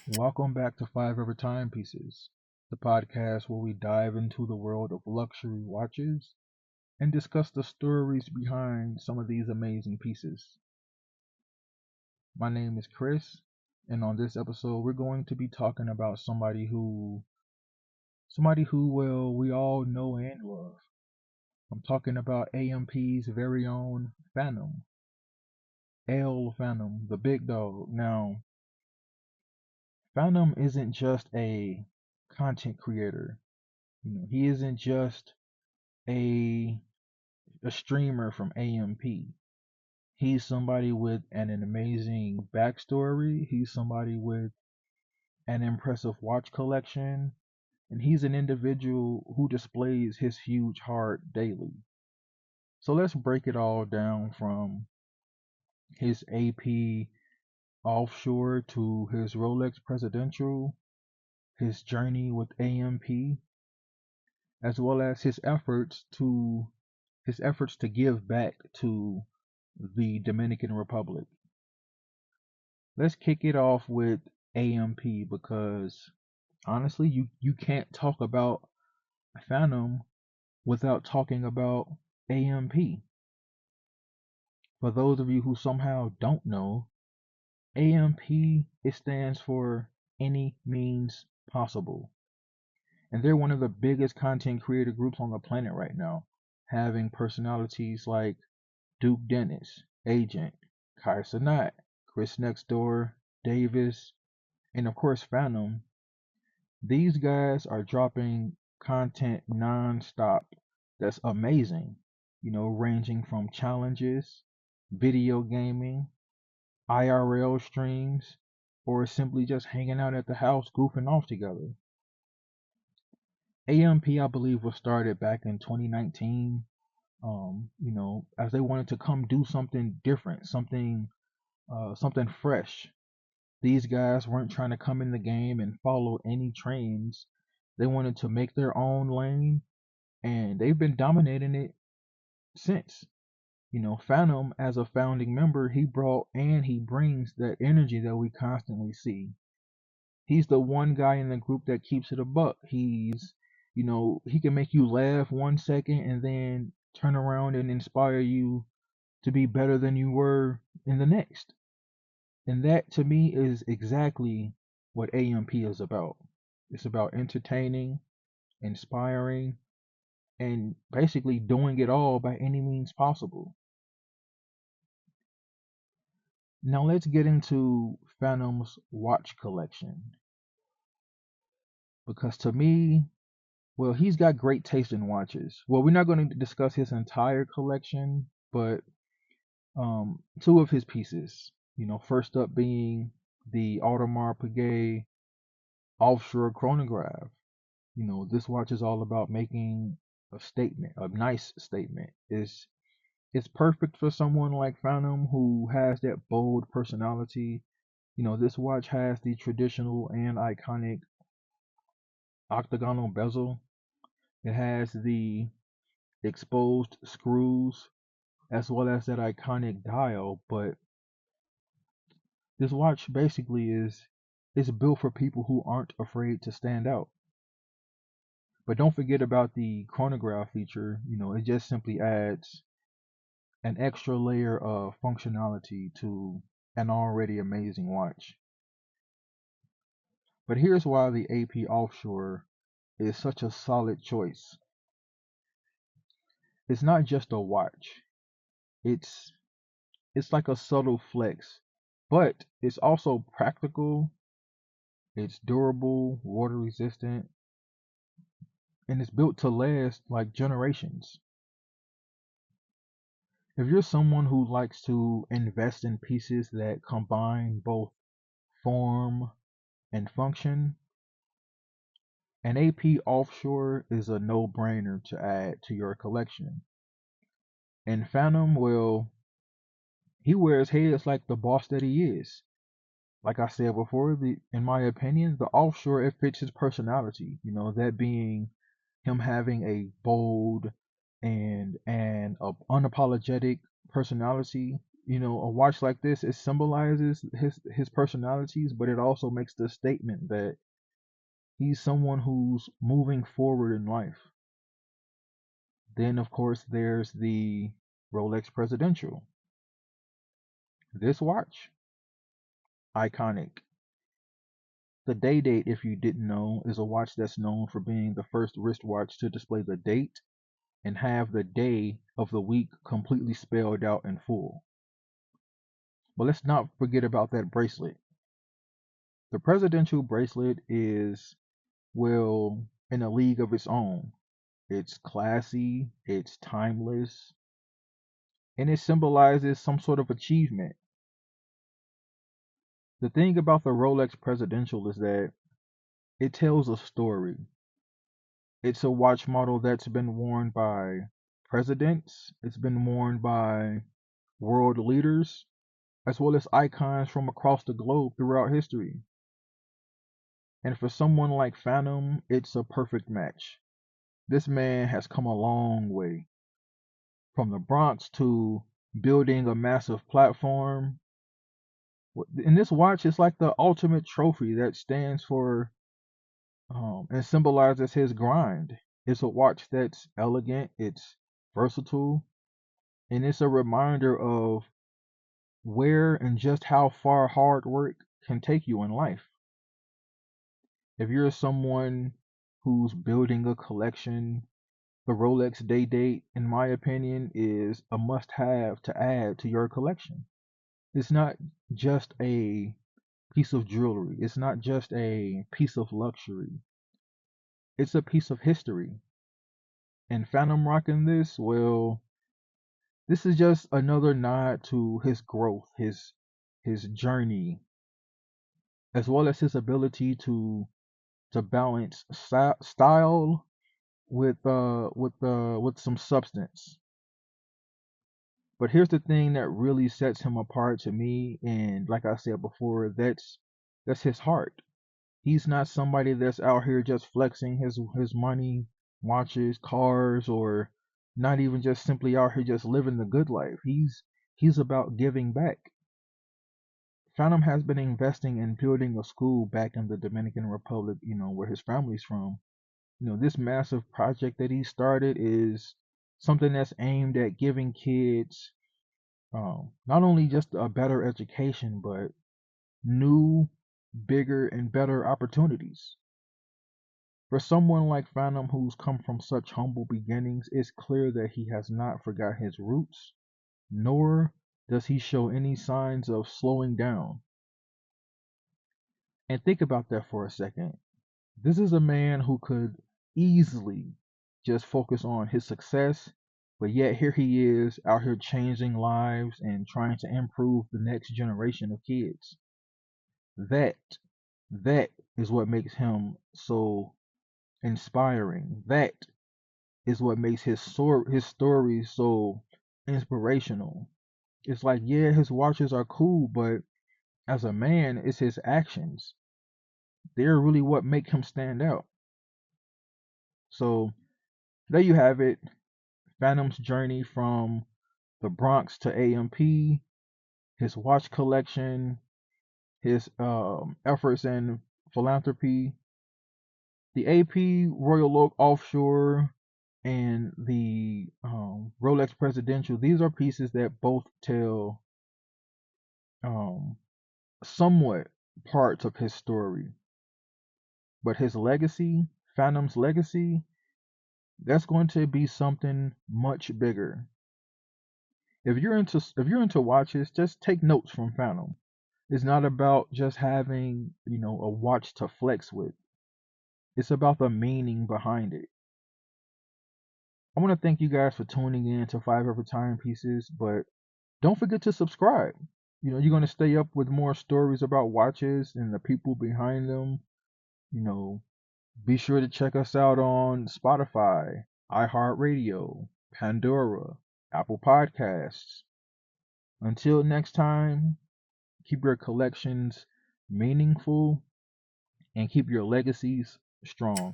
Welcome back to Five Ever Timepieces, the podcast where we dive into the world of luxury watches and discuss the stories behind some of these amazing pieces. My name is Chris, and on this episode, we're going to be talking about somebody who well we all know and love. I'm talking about AMP's very own Fanum, L Fanum, the big dog. Now, Fanum isn't just a content creator. He isn't just a a streamer from AMP. He's somebody with an amazing backstory. He's somebody with an impressive watch collection, and he's an individual who displays his huge heart daily. So let's break it all down from his AP Offshore to his Rolex Presidential, his journey with AMP, as well as his efforts to give back to the Dominican Republic. Let's kick it off with AMP because honestly, you can't talk about Phantom without talking about AMP. For those of you who somehow don't know, AMP it stands for Any Means Possible. And they're one of the biggest content creator groups on the planet right now, having personalities like Duke Dennis, Agent, Kai Cenat, Chris Nextdoor, Davis, and of course Phantom. These guys are dropping content non-stop that's amazing, ranging from challenges, video gaming, IRL streams, or simply just hanging out at the house goofing off together. AMP, I believe, was started back in 2019, as they wanted to come do something different, something fresh. These guys weren't trying to come in the game and follow any trends. They wanted to make their own lane, and they've been dominating it since. Phantom, as a founding member, he brought and he brings that energy that we constantly see. He's the one guy in the group that keeps it a buck. He can make you laugh 1 second and then turn around and inspire you to be better than you were in the next. And that to me is exactly what AMP is about. It's about entertaining, inspiring, and basically doing it all by any means possible. Now let's get into Phantom's watch collection. Because to me, well, he's got great taste in watches. Well, we're not going to discuss his entire collection, but two of his pieces. First up being the Audemars Piguet Offshore chronograph. This watch is all about making a statement, a nice statement. It's perfect for someone like Phantom who has that bold personality. This watch has the traditional and iconic octagonal bezel. It has the exposed screws as well as that iconic dial, but this watch basically is built for people who aren't afraid to stand out. But don't forget about the chronograph feature. It just simply adds an extra layer of functionality to an already amazing watch. But here's why the AP Offshore is such a solid choice. It's not just a watch. It's it's like a subtle flex, but it's also practical, it's durable, water resistant, and it's built to last like generations. If you're someone who likes to invest in pieces that combine both form and function, an AP Offshore is a no-brainer to add to your collection. And Phantom, well, he wears heads like the boss that he is. Like I said before, in my opinion, the Offshore it fits his personality. That being him having a bold and unapologetic personality. A watch like this, it symbolizes his personalities, but it also makes the statement that he's someone who's moving forward in life. Then, of course, there's the Rolex Presidential. This watch, iconic. The day date, if you didn't know, is a watch that's known for being the first wristwatch to display the date and have the day of the week completely spelled out in full. But let's not forget about that bracelet. The presidential bracelet is, well, in a league of its own. It's classy, it's timeless, and it symbolizes some sort of achievement. The thing about the Rolex Presidential is that it tells a story. It's a watch model that's been worn by presidents, it's been worn by world leaders, as well as icons from across the globe throughout history. And for someone like Fanum, it's a perfect match. This man has come a long way. From the Bronx to building a massive platform. And this watch is like the ultimate trophy that stands for and symbolizes his grind. It's a watch that's elegant, it's versatile, and it's a reminder of where and just how far hard work can take you in life. If you're someone who's building a collection, the Rolex Day Date, in my opinion, is a must have to add to your collection. It's not just a piece of jewelry, it's not just a piece of luxury, it's a piece of history. And Phantom rocking this, well, this is just another nod to his growth, his journey, as well as his ability to balance style with some substance. But here's the thing that really sets him apart to me, and like I said before, that's his heart. He's not somebody that's out here just flexing his money, watches, cars, or not even just simply out here just living the good life. He's about giving back. Phantom has been investing in building a school back in the Dominican Republic, where his family's from. This massive project that he started is something that's aimed at giving kids not only just a better education, but new, bigger, and better opportunities. For someone like Phantom who's come from such humble beginnings, it's clear that he has not forgot his roots, nor does he show any signs of slowing down. And think about that for a second. This is a man who could easily just focus on his success, but yet here he is out here changing lives and trying to improve the next generation of kids. That that is what makes him so inspiring. That is what makes his story so inspirational. It's like, yeah, his watches are cool, but as a man, it's his actions. They're really what make him stand out. So there you have it. Phantom's journey from the Bronx to AMP, his watch collection, his efforts in philanthropy, the AP Royal Oak Offshore, and the Rolex Presidential. These are pieces that both tell um, somewhat parts of his story, but his legacy, Phantom's legacy, that's going to be something much bigger. If you're into watches, just take notes from Phantom. It's not about just having, a watch to flex with. It's about the meaning behind it. I want to thank you guys for tuning in to 5 Ever Timepieces, but don't forget to subscribe. You're going to stay up with more stories about watches and the people behind them. You know, be sure to check us out on Spotify, iHeartRadio, Pandora, Apple Podcasts. Until next time, keep your collections meaningful and keep your legacies strong.